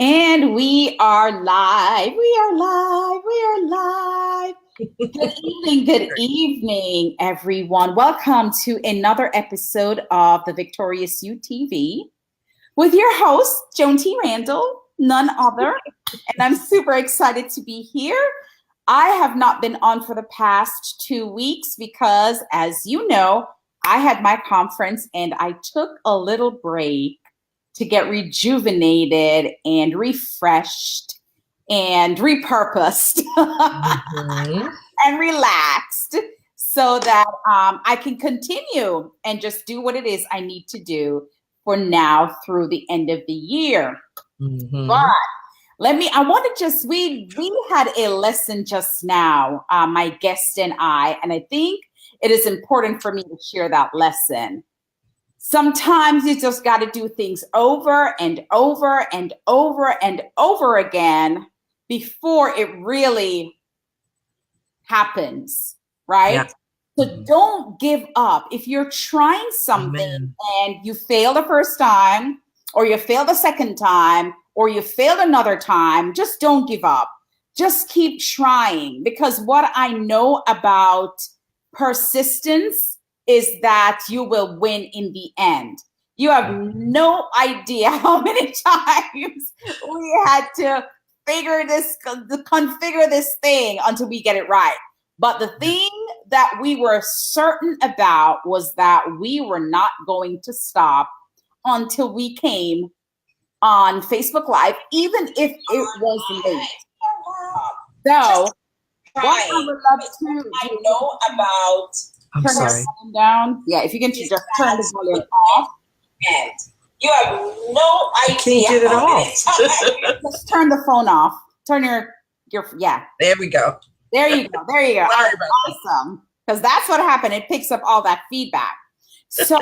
And we are live. We are live. We are live. Good evening, everyone. Welcome to another episode of the Victorious You TV with your host, Joan T. Randall, none other. And I'm super excited to be here. I have not been on for the past 2 weeks because, as you know, I had my conference and I took a little break to get rejuvenated and refreshed and repurposed and relaxed so that I can continue and just do what it is I need to do for now through the end of the year. But I want to just, we had a lesson just now, my guest and I think it is important for me to share that lesson. Sometimes you just got to do things over and over and over and over again before it really happens, right? Yeah. So don't give up. If you're trying something and you fail the first time, or you fail the second time, or you failed another time, just don't give up. Just keep trying, because what I know about persistence is that you will win in the end. You have no idea how many times we had to configure this thing until we get it right. But the thing that we were certain about was that we were not going to stop until we came on Facebook Live, even if it was late. So, what I would love to I know about turn the volume down. Yeah, if you can just turn the volume off. And you have no idea. I can't get it off. Just turn the phone off. Turn your yeah. There we go. There you go. There you go. Awesome. Because that's what happened. It picks up all that feedback. So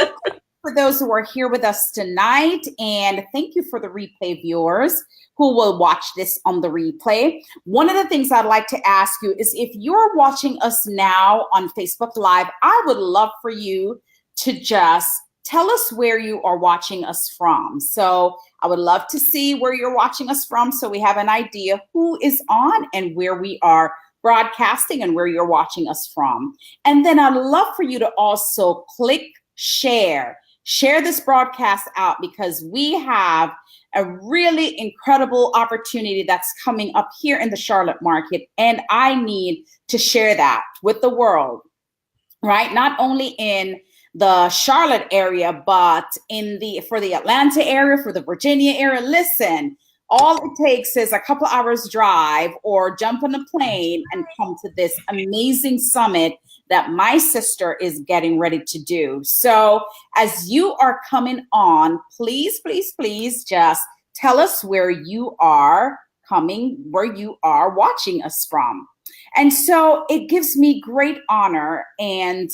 for those who are here with us tonight, and thank you for the replay viewers who will watch this on the replay. One of the things I'd like to ask you is, if you're watching us now on Facebook Live, I would love for you to just tell us where you are watching us from. So I would love to see where you're watching us from, so we have an idea who is on and where we are broadcasting and where you're watching us from. And then I'd love for you to also click share this broadcast out, because we have a really incredible opportunity that's coming up here in the Charlotte market, and I need to share that with the world, right? Not only in the Charlotte area, but for the Atlanta area, for the Virginia area. Listen, all it takes is a couple hours drive or jump on a plane and come to this amazing summit that my sister is getting ready to do. So as you are coming on, please, please, please just tell us where you are watching us from. And so it gives me great honor, and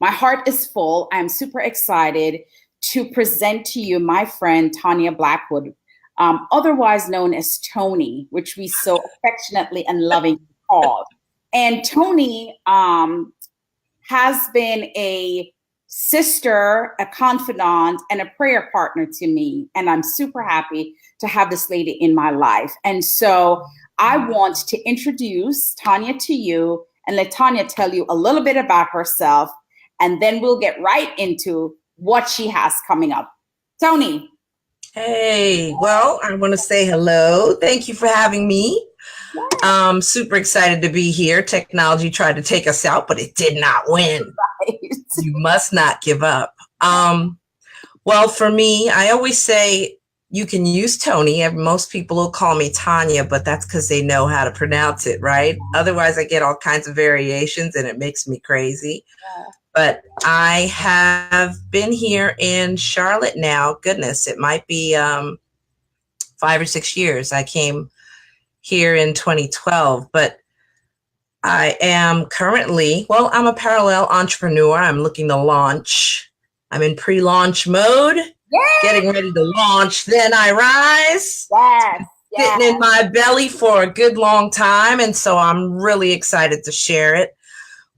my heart is full. I'm super excited to present to you my friend Tonia Blackwood, otherwise known as Toni, which we so affectionately and lovingly call. And Toni has been a sister, a confidant, and a prayer partner to me. And I'm super happy to have this lady in my life. And so I want to introduce Tonia to you and let Tonia tell you a little bit about herself. And then we'll get right into what she has coming up. Toni. Hey, well, I want to say hello. Thank you for having me. I'm super excited to be here. Technology tried to take us out, but it did not win. Right. You must not give up. Well, for me, I always say you can use Toni. Most people will call me Tonia, but that's because they know how to pronounce it, right? Otherwise, I get all kinds of variations and it makes me crazy. Yeah. But I have been here in Charlotte now. Goodness, it might be 5 or 6 years. I came here in 2012, but I am currently, I'm a parallel entrepreneur. I'm looking to launch. I'm in pre-launch mode, getting ready to launch Then IRISE. Sitting in my belly for a good long time. And so I'm really excited to share it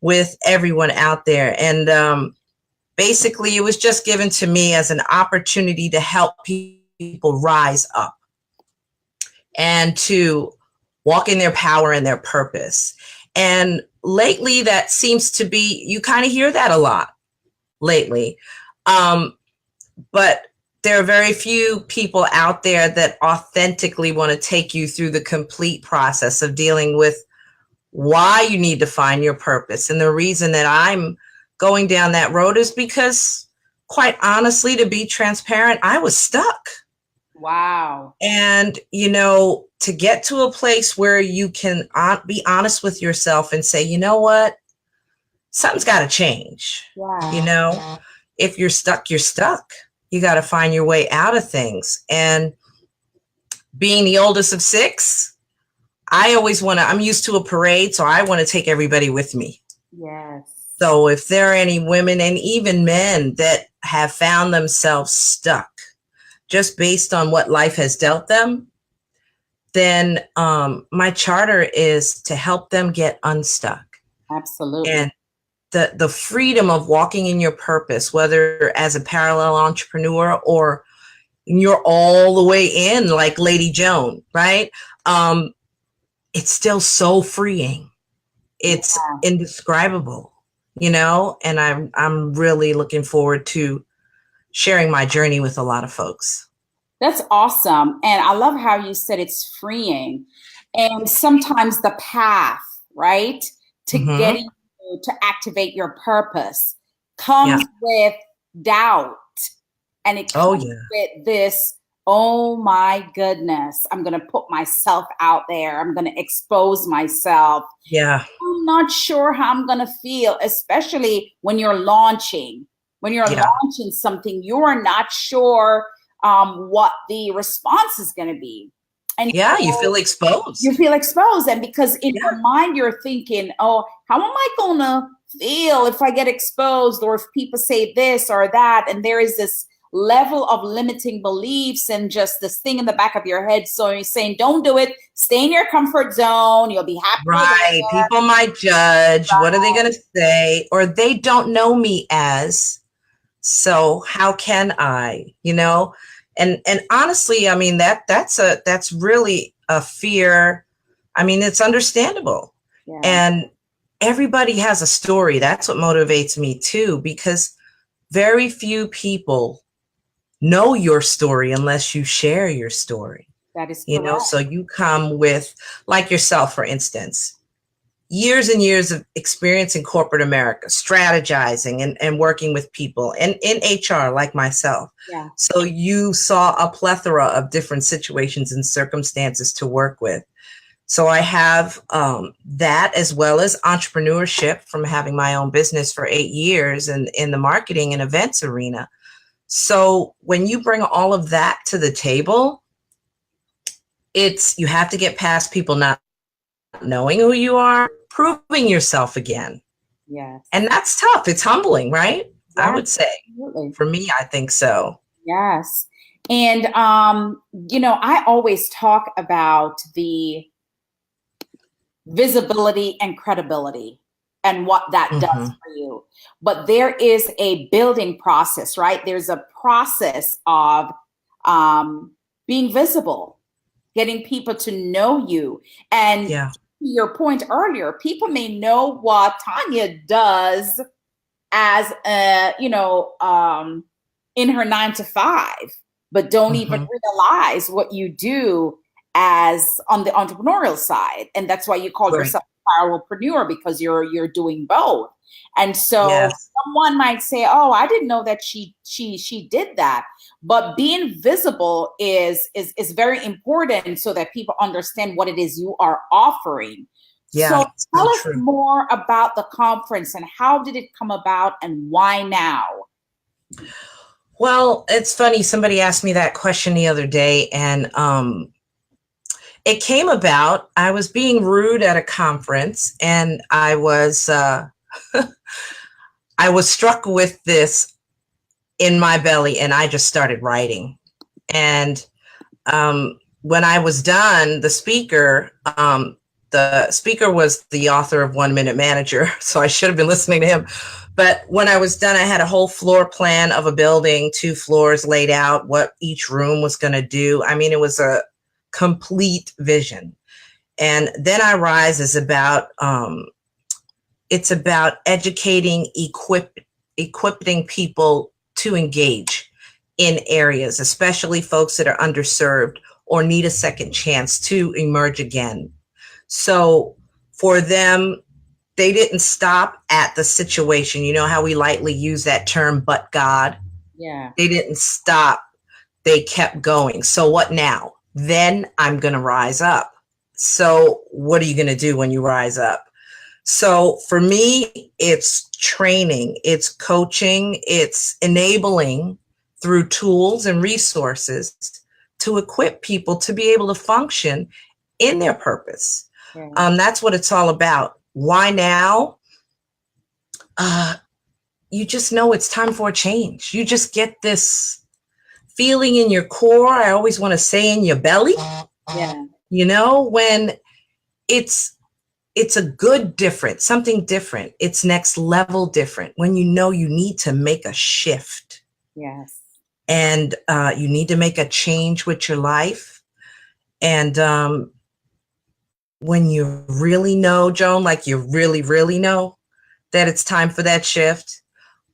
with everyone out there. And basically, it was just given to me as an opportunity to help people people rise up and to walk in their power and their purpose. And lately, that seems to be, you kind of hear that a lot lately. But there are very few people out there that authentically want to take you through the complete process of dealing with why you need to find your purpose. And the reason that I'm going down that road is because, quite honestly, to be transparent, I was stuck. Wow. And, you know, to get to a place where you can be honest with yourself and say, you know what, something's got to change. Yeah. You know, if you're stuck, you're stuck. You got to find your way out of things. And being the oldest of 6, I always I'm used to a parade, so I want to take everybody with me. Yes. So if there are any women and even men that have found themselves stuck just based on what life has dealt them, then my charter is to help them get unstuck. Absolutely. And the freedom of walking in your purpose, whether as a parallel entrepreneur or you're all the way in like Lady Joan, right? It's still so freeing. It's indescribable, you know, and I'm really looking forward to sharing my journey with a lot of folks. That's awesome. And I love how you said it's freeing. And sometimes the path, right, to getting you to activate your purpose comes with doubt. And it comes with this, oh my goodness, I'm going to put myself out there. I'm going to expose myself. Yeah. I'm not sure how I'm going to feel, especially when you're launching. When you're launching something, you're not sure what the response is going to be. And so you feel exposed. You feel exposed. And because in your mind, you're thinking, oh, how am I going to feel if I get exposed or if people say this or that? And there is this level of limiting beliefs and just this thing in the back of your head. So you're saying, don't do it. Stay in your comfort zone. You'll be happy. Right. People might judge. Right. What are they going to say? Or they don't know me as, so how can I, you know? And honestly, I mean, that's really a fear. I mean, it's understandable. Yeah. And everybody has a story. That's what motivates me too, because very few people know your story unless you share your story. That is correct. You know, so you come with, like yourself, for instance, years and years of experience in corporate America, strategizing and working with people and in HR like myself. Yeah. So you saw a plethora of different situations and circumstances to work with. So I have that as well as entrepreneurship from having my own business for 8 years and in the marketing and events arena. So when you bring all of that to the table, you have to get past people not knowing who you are, proving yourself again. Yes. And that's tough. It's humbling, right? Yeah, I would say. Absolutely. For me, I think so. Yes. And, you know, I always talk about the visibility and credibility and what that does for you. But there is a building process, right? There's a process of being visible, getting people to know you. And to your point earlier, people may know what Tonia does as in her 9 to 5, but don't even realize what you do as on the entrepreneurial side. And that's why you call yourself a parallelpreneur, because you're doing both. And so someone might say, oh, I didn't know that she did that. But being visible is very important so that people understand what it is you are offering. Yeah, so tell us more about the conference and how did it come about and why now? Well, it's funny. Somebody asked me that question the other day, and it came about. I was being rude at a conference, and I was I was struck with this in my belly, and I just started writing. And when I was done, the speaker was the author of 1 Minute Manager, so I should have been listening to him. But when I was done, I had a whole floor plan of a building, 2 floors laid out, what each room was going to do. I mean, it was a complete vision. And then IRISE is about, it's about educating, equipping people to engage in areas, especially folks that are underserved or need a second chance to emerge again. So for them, they didn't stop at the situation. You know how we lightly use that term, but God? Yeah. They didn't stop. They kept going. So what now? Then I'm going to rise up. So what are you going to do when you rise up? So for me, it's training, it's coaching, it's enabling through tools and resources to equip people to be able to function in their purpose. Yeah. That's what it's all about. Why now? You just know it's time for a change. You just get this feeling in your core. I always want to say in your belly. Yeah. You know, when it's a good different, something different. It's next level different when you know you need to make a shift. Yes. And you need to make a change with your life. And when you really know, Joan, like you really, really know that it's time for that shift,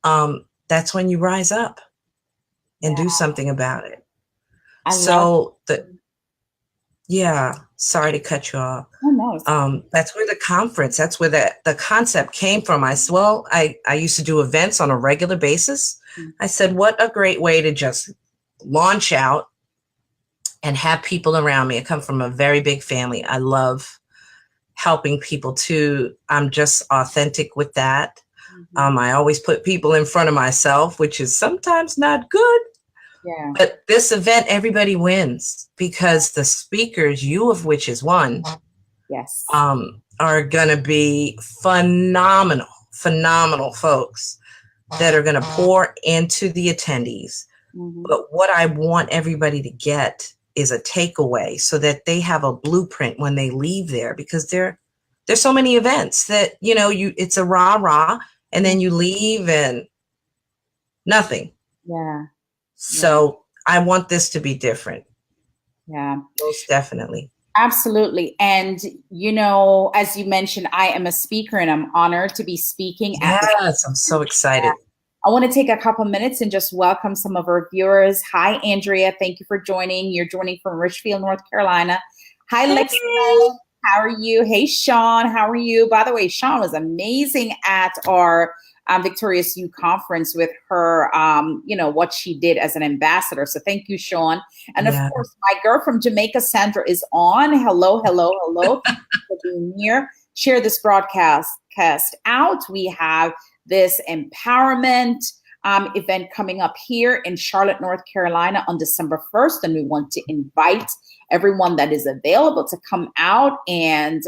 that's when you rise up and do something about it. Yeah, sorry to cut you off. Oh, no. That's where that's where the concept came from. I used to do events on a regular basis. I said, what a great way to just launch out and have people around me. I come from a very big family. I love helping people too. I'm just authentic with that. I always put people in front of myself, which is sometimes not good. Yeah. But this event, everybody wins because the speakers, you of which is one, yes, are going to be phenomenal folks that are going to pour into the attendees. But what I want everybody to get is a takeaway so that they have a blueprint when they leave there, because there's so many events that, you know, it's a rah-rah and then you leave and nothing. Yeah. So I want this to be different. Yeah. Most definitely. Absolutely. And, you know, as you mentioned, I am a speaker and I'm honored to be speaking. Yes, I'm so excited. I want to take a couple minutes and just welcome some of our viewers. Hi, Andrea. Thank you for joining. You're joining from Richfield, North Carolina. Hi, Lexa. How are you? Hey, Sean. How are you? By the way, Sean was amazing at our Victorious You conference with her, you know, what she did as an ambassador. So thank you, Sean. And of course, my girl from Jamaica, Sandra, is on. Hello, hello, hello. Thank you for being here. Share this broadcast out. We have this empowerment event coming up here in Charlotte, North Carolina on December 1st. And we want to invite everyone that is available to come out and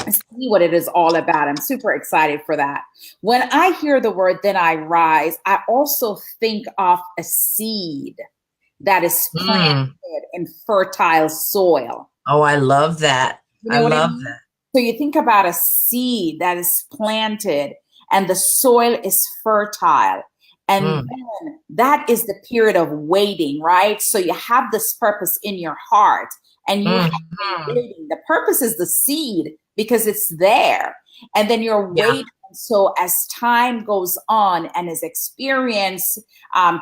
see what it is all about. I'm super excited for that. When I hear the word "then I rise," I also think of a seed that is planted in fertile soil. Oh, I love that. You know I mean? That. So you think about a seed that is planted and the soil is fertile. And then that is the period of waiting, right? So you have this purpose in your heart and you have been waiting. The purpose is the seed because it's there. And then you're waiting. So as time goes on and as experience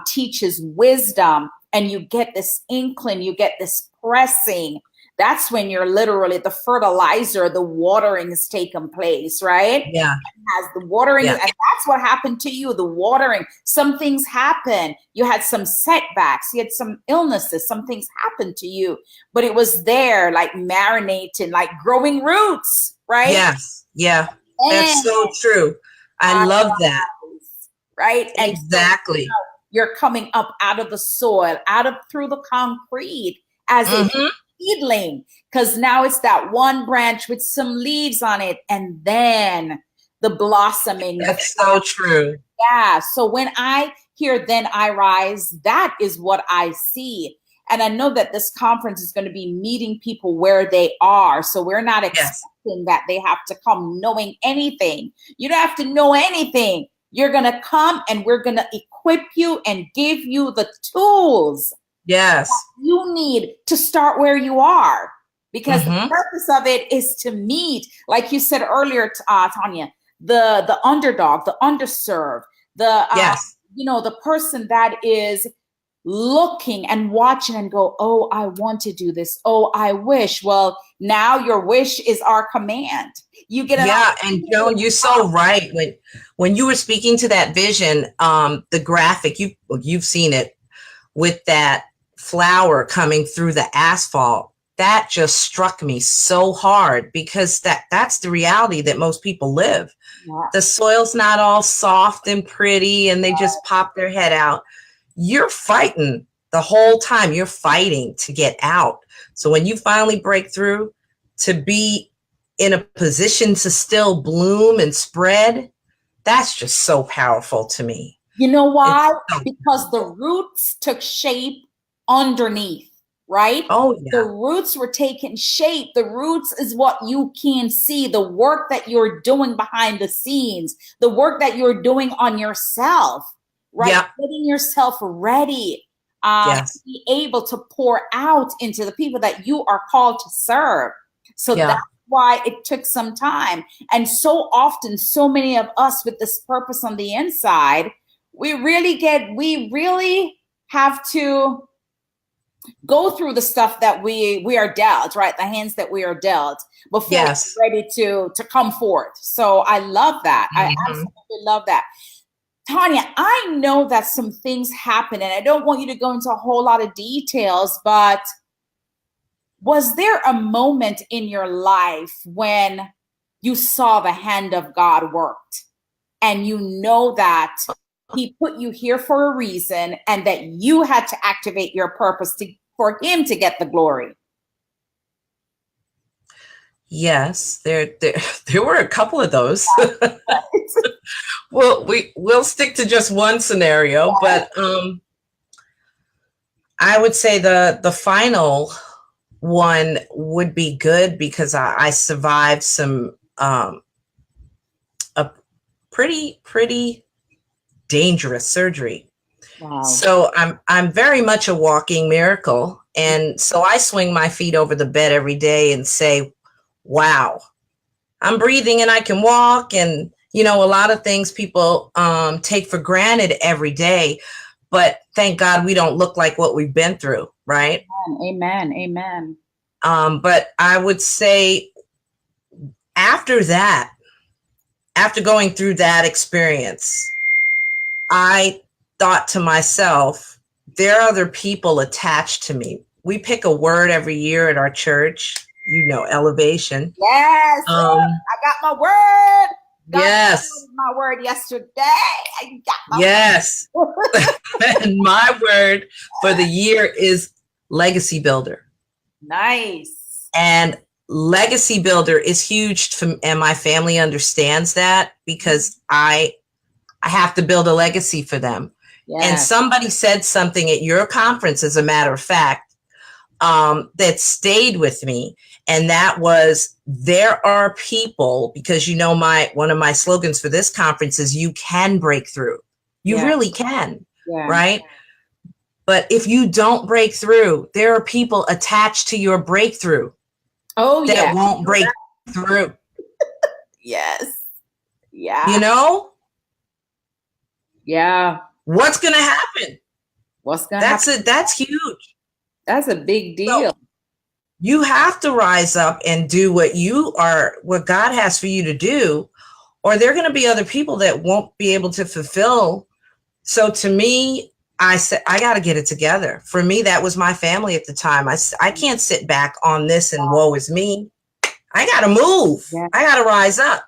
teaches wisdom and you get this inkling, you get this pressing, that's when you're literally the fertilizer, the watering has taken place, right? Yeah. It has the watering, and that's what happened to you, the watering. Some things happen. You had some setbacks, you had some illnesses, some things happened to you, but it was there, like marinating, like growing roots, right? Yes. Yeah. That's so true. I love that. Right? And exactly. So, you're coming up out of the soil, through the concrete as a seedling, because now it's that one branch with some leaves on it, and then the blossoming. That's so true. Yeah. So when I hear "then I rise," that is what I see. And I know that this conference is going to be meeting people where they are. So we're not expecting that they have to come knowing anything. You don't have to know anything. You're going to come and we're going to equip you and give you the tools that you need to start where you are. Because the purpose of it is to meet, like you said earlier, Tonia, the underdog, the underserved, the person that is looking and watching and go, oh, I want to do this. Oh, I wish. Well, now your wish is our command. You get and Joan, you're so right. When you were speaking to that vision, the graphic, you've seen it with that flower coming through the asphalt. That just struck me so hard because that's the reality that most people live. Yeah. The soil's not all soft and pretty and they just pop their head out. You're fighting the whole time. You're fighting to get out. So when you finally break through, to be in a position to still bloom and spread, that's just so powerful to me. You know why? Because the roots took shape underneath, right? Oh, yeah. The roots were taking shape. The roots is what you can see, the work that you're doing behind the scenes, the work that you're doing on yourself. Right, getting yourself ready to be able to pour out into the people that you are called to serve. So that's why it took some time. And so often, so many of us with this purpose on the inside, we really have to go through the stuff that we are dealt, right? The hands that we are dealt before we're ready to come forth. So I love that. I absolutely love that. Tonia, I know that some things happen, and I don't want you to go into a whole lot of details, but was there a moment in your life when you saw the hand of God worked and you know that he put you here for a reason and that you had to activate your purpose for him to get the glory? Yes, there were a couple of those. Well, we'll stick to just one scenario, but I would say the final one would be good because I survived some a pretty dangerous surgery. Wow. So I'm very much a walking miracle, and so I swing my feet over the bed every day and say, wow, I'm breathing and I can walk. And, a lot of things people take for granted every day, but thank God we don't look like what we've been through. Right. Amen. Amen. But I would say after going through that experience, I thought to myself, there are other people attached to me. We pick a word every year at our church. Elevation. Yes. I got my word. My word yesterday. I got my word. And my word for the year is legacy builder. Nice. And legacy builder is huge and my family understands that because I have to build a legacy for them. Yes. And somebody said something at your conference, as a matter of fact, that stayed with me. And that was, there are people, because one of my slogans for this conference is you can break through. You really can, right? But if you don't break through, there are people attached to your breakthrough that won't break through. Yes. Yeah. Yeah. What's going to happen? That's huge. That's a big deal. So, you have to rise up and do what God has for you to do, or there are going to be other people that won't be able to fulfill. So to me, I said, I got to get it together. For me, that was my family at the time. I can't sit back on this and woe is me. I got to move. Yeah. I got to rise up.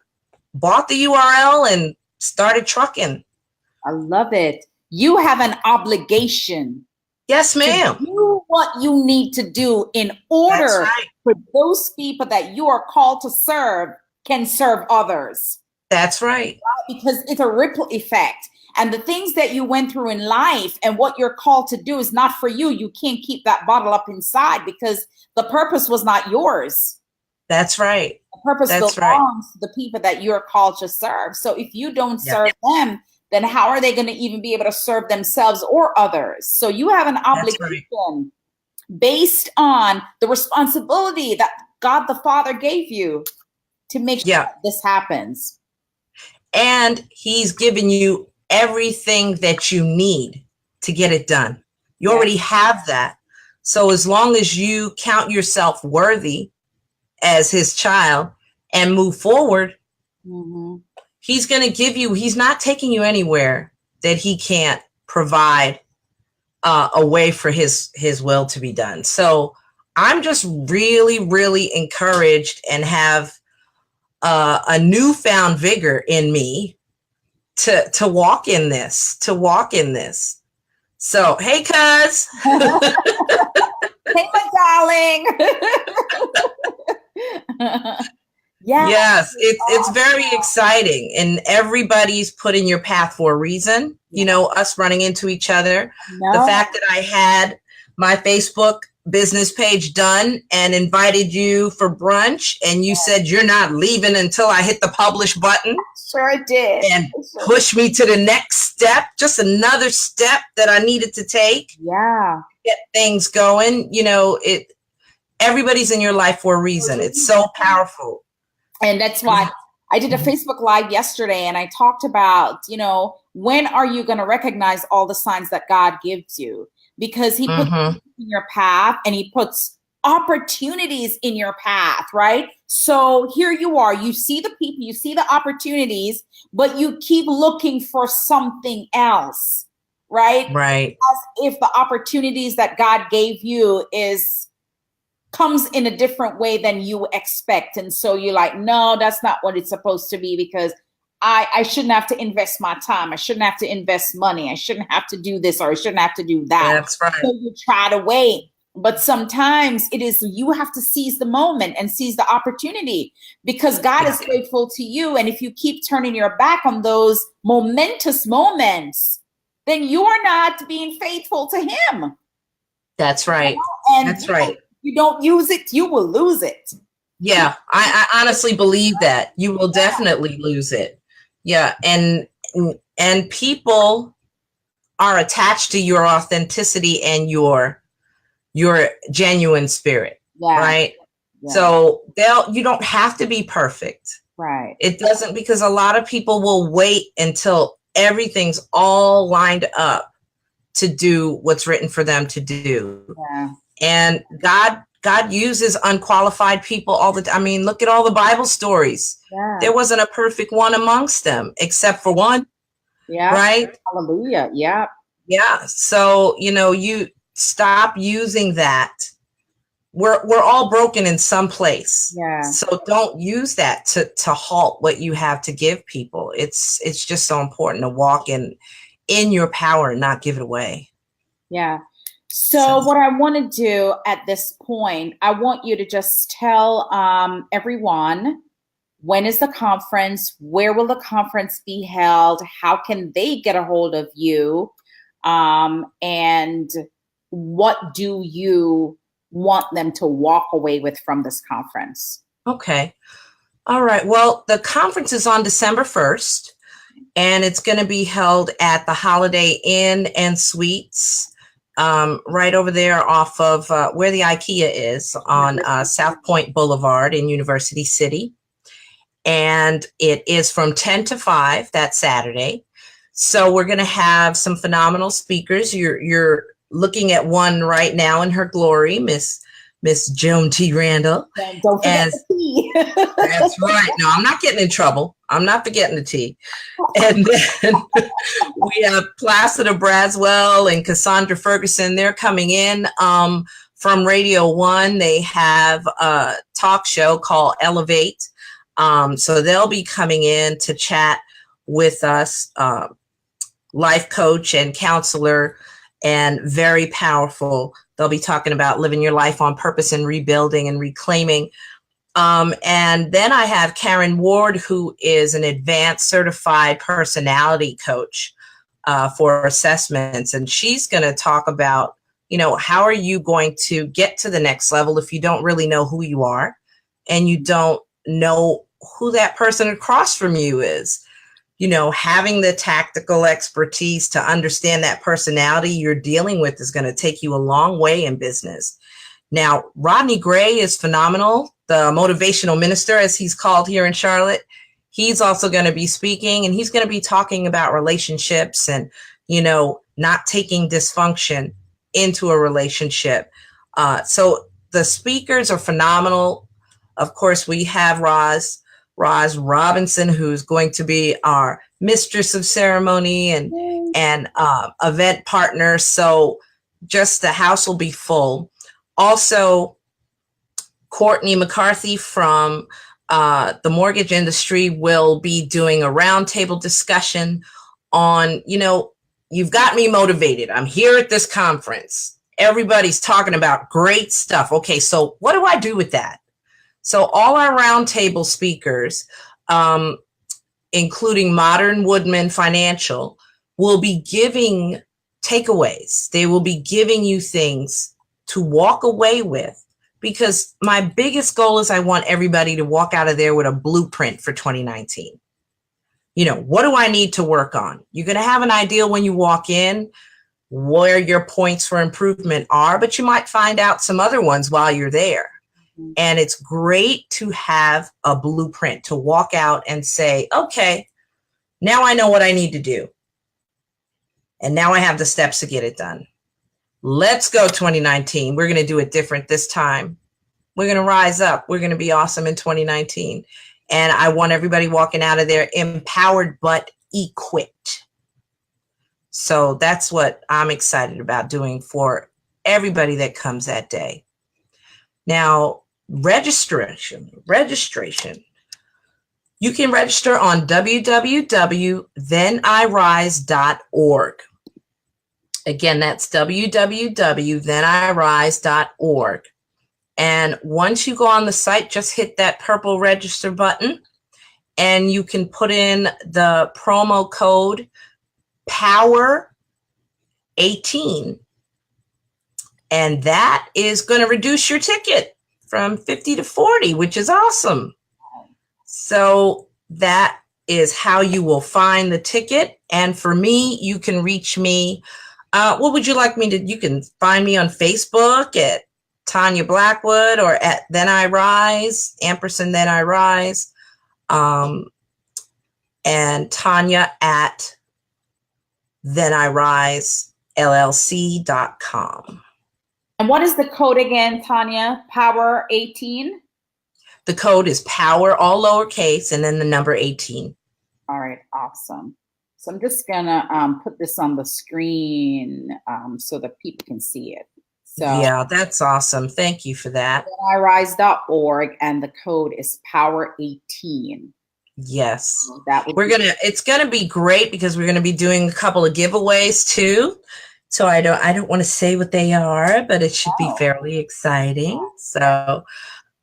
Bought the URL and started trucking. I love it. You have an obligation. Yes, ma'am. To do what you need to do in order for those people that you are called to serve can serve others. That's right. Because it's a ripple effect. And the things that you went through in life and what you're called to do is not for you. You can't keep that bottle up inside because the purpose was not yours. That's right. The purpose That's belongs to the people that you're called to serve. So if you don't serve them, then how are they going to even be able to serve themselves or others? So you have an obligation based on the responsibility that God the Father gave you to make sure that this happens. And he's given you everything that you need to get it done. You already have that. So as long as you count yourself worthy as his child and move forward, he's going to give you, he's not taking you anywhere that he can't provide a way for his will to be done. So I'm just really, really encouraged and have a newfound vigor in me to walk in this, So, hey, cuz. Hey, my darling. Yes, it's very exciting, and everybody's put in your path for a reason. You know, us running into each other. The fact that I had my Facebook business page done and invited you for brunch, and you said you're not leaving until I hit the publish button. Sure did. And push me to the next step, just another step that I needed to take. Yeah. Get things going. You know, everybody's in your life for a reason. It's so powerful. And that's why I did a Facebook Live yesterday, and I talked about, you know, when are you going to recognize all the signs that God gives you? Because he puts in your path, and he puts opportunities in your path, right? So here you are, you see the people, you see the opportunities, but you keep looking for something else, right? Right. As if the opportunities that God gave you comes in a different way than you expect. And so you're like, no, that's not what it's supposed to be, because I shouldn't have to invest my time. I shouldn't have to invest money. I shouldn't have to do this, or I shouldn't have to do that. That's right. So you try to wait. But sometimes it is, you have to seize the moment and seize the opportunity, because God is faithful to you. And if you keep turning your back on those momentous moments, then you are not being faithful to him. That's right. And that's right. You don't use it, you will lose it. Yeah, I honestly believe that you will definitely lose it. Yeah, and people are attached to your authenticity and your genuine spirit, right? Yeah. So you don't have to be perfect. Right. It doesn't, because a lot of people will wait until everything's all lined up to do what's written for them to do. Yeah. And God uses unqualified people all the time. I mean, look at all the Bible stories. Yeah. There wasn't a perfect one amongst them, except for one. Yeah. Right? Hallelujah. Yeah. Yeah. So, you know, you stop using that. We're all broken in some place. Yeah. So don't use that to halt what you have to give people. It's just so important to walk in your power and not give it away. Yeah. So what I want to do at this point, I want you to just tell everyone, when is the conference? Where will the conference be held? How can they get a hold of you? And what do you want them to walk away with from this conference? Okay. All right. Well, the conference is on December 1st, and it's going to be held at the Holiday Inn and Suites. Right over there off of where the IKEA is on South Point Boulevard in University City. And it is from 10 to 5 that Saturday. So we're going to have some phenomenal speakers. You're looking at one right now in her glory, Miss Joan T. Randall. Don't forget the tea. That's right. No, I'm not getting in trouble. I'm not forgetting the tea. And then we have Placida Braswell and Cassandra Ferguson. They're coming in from Radio 1. They have a talk show called Elevate. So they'll be coming in to chat with us, life coach and counselor, and very powerful. They'll be talking about living your life on purpose and rebuilding and reclaiming. And then I have Karen Ward, who is an advanced certified personality coach, for assessments. And she's going to talk about, how are you going to get to the next level if you don't really know who you are and you don't know who that person across from you is. Having the tactical expertise to understand that personality you're dealing with is going to take you a long way in business. Now, Rodney Gray is phenomenal, the motivational minister, as he's called here in Charlotte. He's also going to be speaking, and he's going to be talking about relationships and, not taking dysfunction into a relationship. So the speakers are phenomenal. Of course, we have Roz Robinson, who's going to be our mistress of ceremony and event partner. So just the house will be full. Also, Courtney McCarthy from the mortgage industry will be doing a roundtable discussion on, you've got me motivated. I'm here at this conference. Everybody's talking about great stuff. Okay, so what do I do with that? So all our roundtable speakers, including Modern Woodman Financial, will be giving takeaways. They will be giving you things to walk away with, because my biggest goal is I want everybody to walk out of there with a blueprint for 2019. What do I need to work on? You're going to have an idea when you walk in where your points for improvement are, but you might find out some other ones while you're there. And it's great to have a blueprint to walk out and say, okay, now I know what I need to do. And now I have the steps to get it done. Let's go 2019. We're going to do it different this time. We're going to rise up. We're going to be awesome in 2019. And I want everybody walking out of there empowered but equipped. So that's what I'm excited about doing for everybody that comes that day. Now, registration. You can register on www.thenirise.org. Again, that's www.thenirise.org. And once you go on the site, just hit that purple register button and you can put in the promo code POWER18. And that is going to reduce your ticket from 50 to 40, which is awesome. So that is how you will find the ticket. And for me, you can reach me. What would you like me to? You can find me on Facebook at Tonia Blackwood or at Then I Rise, & Then I Rise, and Tonia at theniriseLLC.com. And what is the code again, Tonia? Power 18? The code is POWER, all lowercase, and then the number 18. All right, awesome. So I'm just gonna put this on the screen so that people can see it. So yeah, that's awesome. Thank you for that. IRISE.org, and the code is Power 18. Yes, So that would it's gonna be great because we're gonna be doing a couple of giveaways too. So I don't want to say what they are, but it should be fairly exciting. So,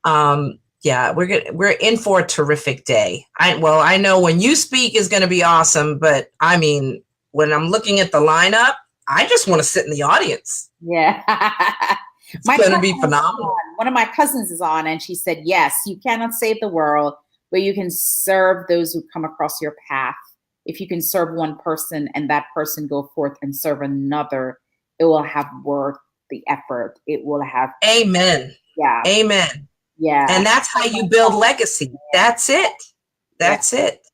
yeah, we're in for a terrific day. I know when you speak is going to be awesome, but I mean, when I'm looking at the lineup, I just want to sit in the audience. Yeah. It's going to be phenomenal. One of my cousins is on, and she said, yes, you cannot save the world, but you can serve those who come across your path. If you can serve one person and that person go forth and serve another, it will have worth the effort. It will have. Amen. Yeah. Amen. Yeah. And that's how you build legacy. That's it. That's it.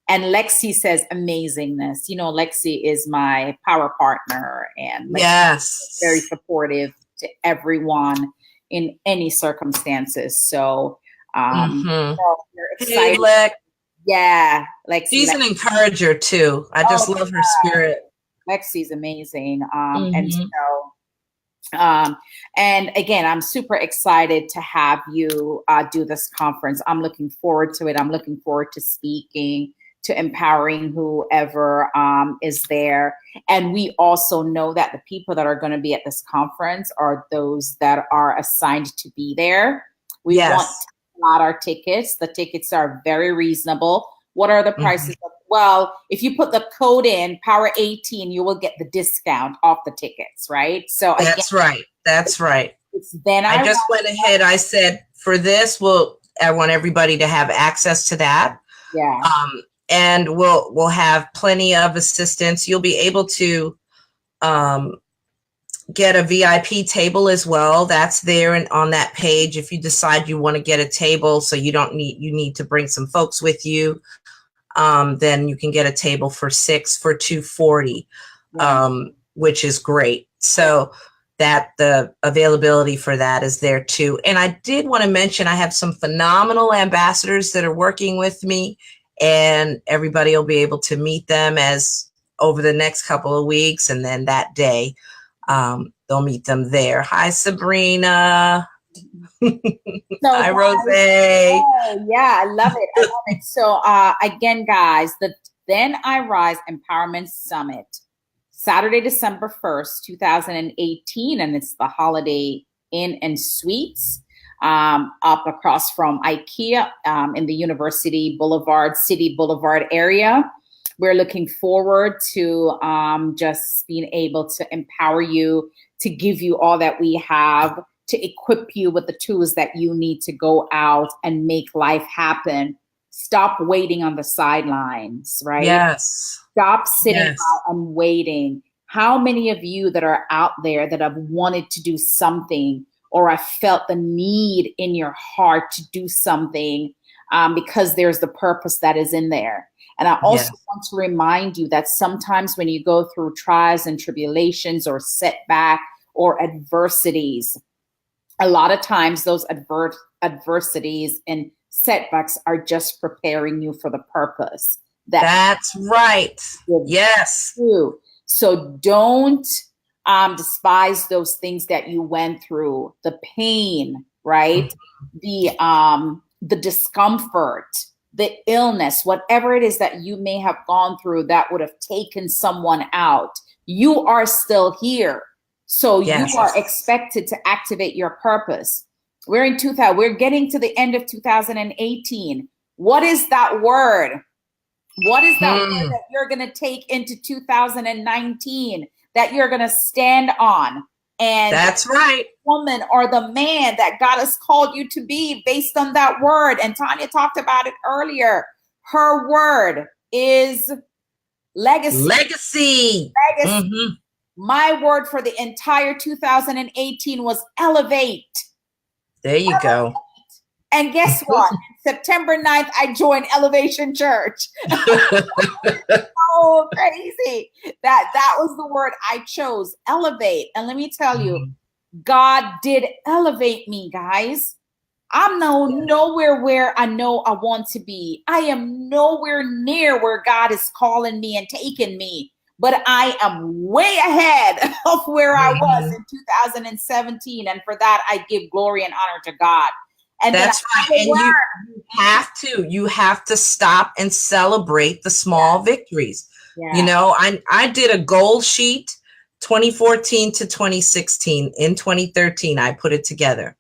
And Lexi says amazingness. Lexi is my power partner, and Lexi is very supportive to everyone in any circumstances. So, we're excited. Hey, Lex. Yeah, Lexi. She's an encourager too. I just love her spirit. Lexi's amazing. And again, I'm super excited to have you do this conference. I'm looking forward to it. I'm looking forward to speaking, to empowering whoever is there. And we also know that the people that are going to be at this conference are those that are assigned to be there. We want not our tickets. The tickets are very reasonable. What are the prices of Well, if you put the code in Power 18, you will get the discount off the tickets, right? So That's right. That's right. It's then I just went ahead. I said, for this, I want everybody to have access to that. Yeah. And we'll have plenty of assistance. You'll be able to get a VIP table as well. That's there and on that page. If you decide you want to get a table, so you need to bring some folks with you, then you can get a table for 6 for $240, which is great. So that the availability for that is there too. And I did want to mention, I have some phenomenal ambassadors that are working with me, and everybody will be able to meet them as over the next couple of weeks. And then that day, they'll meet them there. Hi, Sabrina. Hi, Rose. Oh, yeah, I love it. I love it. So again, guys, the Then I Rise Empowerment Summit, Saturday, December 1st, 2018, and it's the Holiday Inn and Suites up across from IKEA in the University Boulevard, City Boulevard area. We're looking forward to just being able to empower you, to give you all that we have, to equip you with the tools that you need to go out and make life happen. Stop waiting on the sidelines, right? Yes. Stop sitting out and waiting. How many of you that are out there that have wanted to do something, or have felt the need in your heart to do something because there's the purpose that is in there? And I also want to remind you that sometimes when you go through trials and tribulations or setback or adversities, a lot of times those adversities and setbacks are just preparing you for the purpose. That's right. Yes. So don't despise those things that you went through, the pain, right? The discomfort, the illness, whatever it is that you may have gone through that would have taken someone out. You are still here. So you are expected to activate your purpose. We're getting to the end of 2018. What is that word? What is that word that you're going to take into 2019 that you're going to stand on? And that's right. Woman or the man that God has called you to be based on that word. And Tonia talked about it earlier. Her word is legacy. Legacy. Mm-hmm. My word for the entire 2018 was elevate. There you go. And guess what? September 9th, I joined Elevation Church. Oh, crazy. That was the word I chose, elevate. And let me tell you, God did elevate me, guys. I'm nowhere where I know I want to be. I am nowhere near where God is calling me and taking me. But I am way ahead of where I was in 2017. And for that, I give glory and honor to God. And that's right. And you have to stop and celebrate the small victories. Yeah. You know, I did a goal sheet 2014 to 2016. In 2013, I put it together.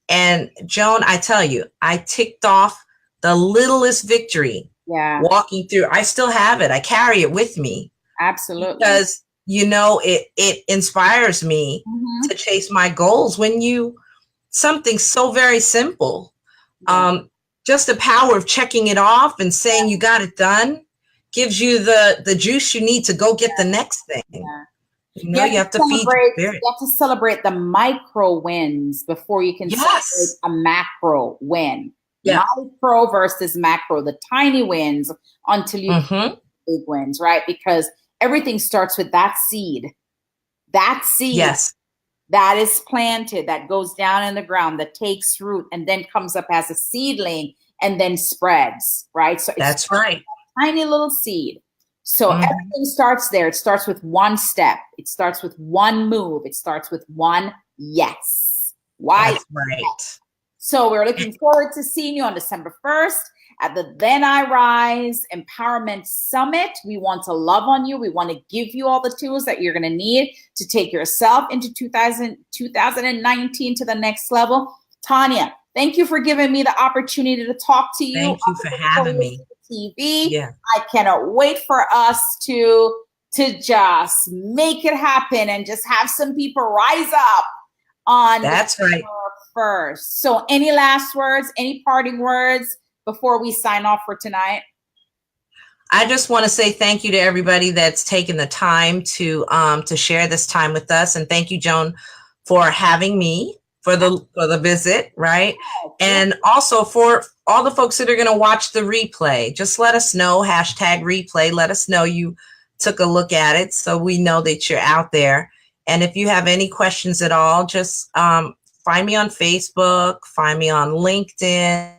And Joan, I tell you, I ticked off the littlest victory. Yeah. Walking through. I still have it. I carry it with me. Absolutely. Because, you know, it inspires me to chase my goals when something so very simple, just the power of checking it off and saying you got it done gives you the juice you need to go get the next thing. Yeah. You know, you have to feed your spirit. You have to celebrate the micro wins before you can celebrate a macro win. Yeah. Micro versus macro, the tiny wins until you get big wins, right? Because everything starts with that seed. That seed. Yes. That is planted, that goes down in the ground, that takes root and then comes up as a seedling and then spreads, right? So that's right. Tiny little seed. So everything starts there. It starts with one step. It starts with one move. It starts with one yes. Why? That's right. So we're looking forward to seeing you on December 1st at the Then I Rise Empowerment Summit. We want to love on you. We want to give you all the tools that you're going to need to take yourself into 2019 to the next level. Tonia, thank you for giving me the opportunity to talk to you. Thank you for having me. TV. Yeah. I cannot wait for us to just make it happen and just have some people rise up on That's right. December 1st. So any last words, any parting words before we sign off for tonight? I just want to say thank you to everybody that's taken the time to share this time with us, and thank you, Joan, for having me for the visit, right? And also for all the folks that are going to watch the replay, just let us know, #replay. Let us know you took a look at it, so we know that you're out there. And if you have any questions at all, just find me on Facebook, find me on LinkedIn.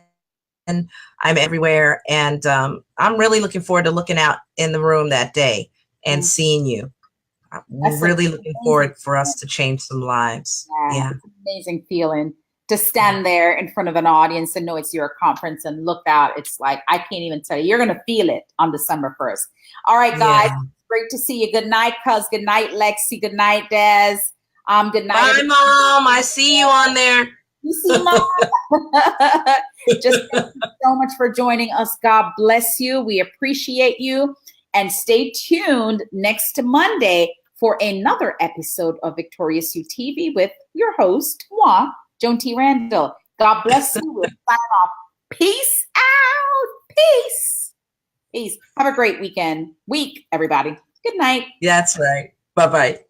I'm everywhere, and I'm really looking forward to looking out in the room that day and seeing you. I'm really looking forward for us to change some lives. Yeah. It's an amazing feeling to stand there in front of an audience and know it's your conference and look out. It's like, I can't even tell you. You're going to feel it on December 1st. All right, guys. Yeah. Great to see you. Good night, Cuz. Good night, Lexi. Good night, Des. Good night. Bye, Mom. I see you on there. You see, Mom? Just thank you so much for joining us. God bless you. We appreciate you. And stay tuned next Monday for another episode of Victorious You TV with your host, moi, Joan T. Randall. God bless you. We'll sign off. Peace out. Peace. Peace. Have a great week, everybody. Good night. That's right. Bye-bye.